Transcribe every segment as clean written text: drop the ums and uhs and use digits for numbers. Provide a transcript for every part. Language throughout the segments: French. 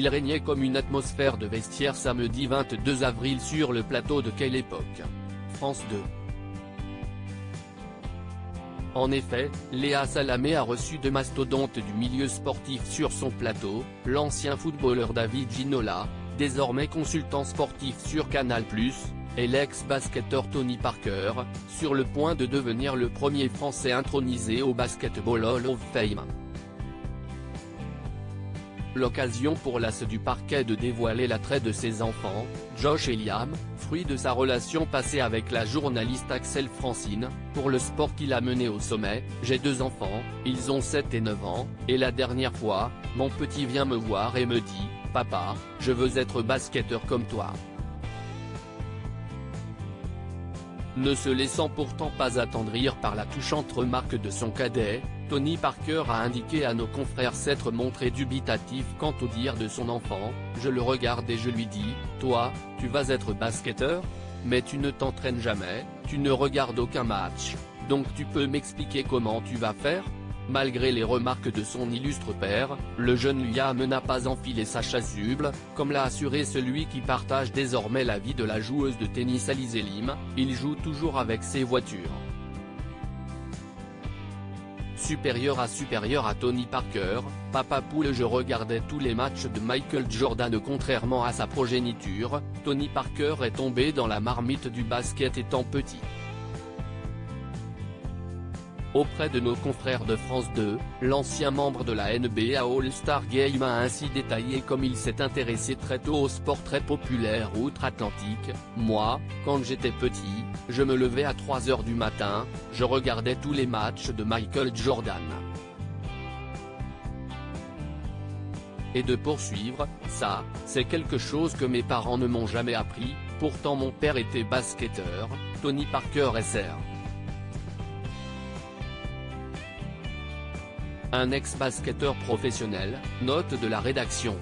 Il régnait comme une atmosphère de vestiaire samedi 22 avril sur le plateau de Quelle Époque. France 2. En effet, Léa Salamé a reçu deux mastodontes du milieu sportif sur son plateau, l'ancien footballeur David Ginola, désormais consultant sportif sur Canal+, et l'ex-basketteur Tony Parker, sur le point de devenir le premier Français intronisé au Basketball Hall of Fame. L'occasion pour l'as du parquet de dévoiler l'attrait de ses enfants, Josh et Liam, fruit de sa relation passée avec la journaliste Axel Francine, pour le sport qu'il a mené au sommet. J'ai deux enfants, ils ont 7 et 9 ans, et la dernière fois, mon petit vient me voir et me dit « Papa, je veux être basketteur comme toi ». Ne se laissant pourtant pas attendrir par la touchante remarque de son cadet, Tony Parker a indiqué à nos confrères s'être montré dubitatif quant au dire de son enfant. Je le regarde et je lui dis, toi, tu vas être basketteur? Mais tu ne t'entraînes jamais, tu ne regardes aucun match, donc tu peux m'expliquer comment tu vas faire? Malgré les remarques de son illustre père, le jeune Liam n'a pas enfilé sa chasuble, comme l'a assuré celui qui partage désormais la vie de la joueuse de tennis Alizé Lim. Il joue toujours avec ses voitures. Supérieur à Tony Parker, papa poule. Je regardais tous les matchs de Michael Jordan. Contrairement à sa progéniture, Tony Parker est tombé dans la marmite du basket étant petit. Auprès de nos confrères de France 2, l'ancien membre de la NBA All-Star Game a ainsi détaillé comme il s'est intéressé très tôt au sport très populaire outre-Atlantique. Moi, quand j'étais petit, je me levais à 3 h du matin, je regardais tous les matchs de Michael Jordan. Et de poursuivre, ça, c'est quelque chose que mes parents ne m'ont jamais appris, pourtant mon père était basketteur. Tony Parker SR. Un ex-basketteur professionnel, note de la rédaction.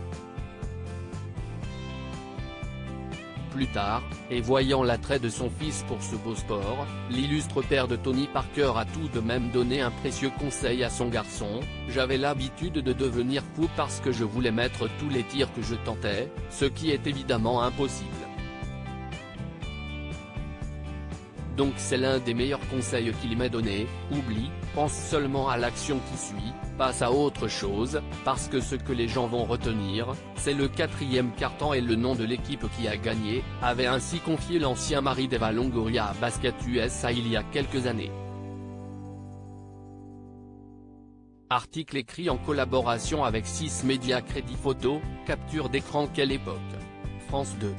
Plus tard, et voyant l'attrait de son fils pour ce beau sport, l'illustre père de Tony Parker a tout de même donné un précieux conseil à son garçon. J'avais l'habitude de devenir fou parce que je voulais mettre tous les tirs que je tentais, ce qui est évidemment impossible. Donc c'est l'un des meilleurs conseils qu'il m'ait donné, oublie, pense seulement à l'action qui suit, passe à autre chose, parce que ce que les gens vont retenir, c'est le 4e quart-temps et le nom de l'équipe qui a gagné, avait ainsi confié l'ancien mari d'Eva Longoria à Basket USA il y a quelques années. Article écrit en collaboration avec 6 médias. Crédit photo, capture d'écran. Quelle Époque. France 2.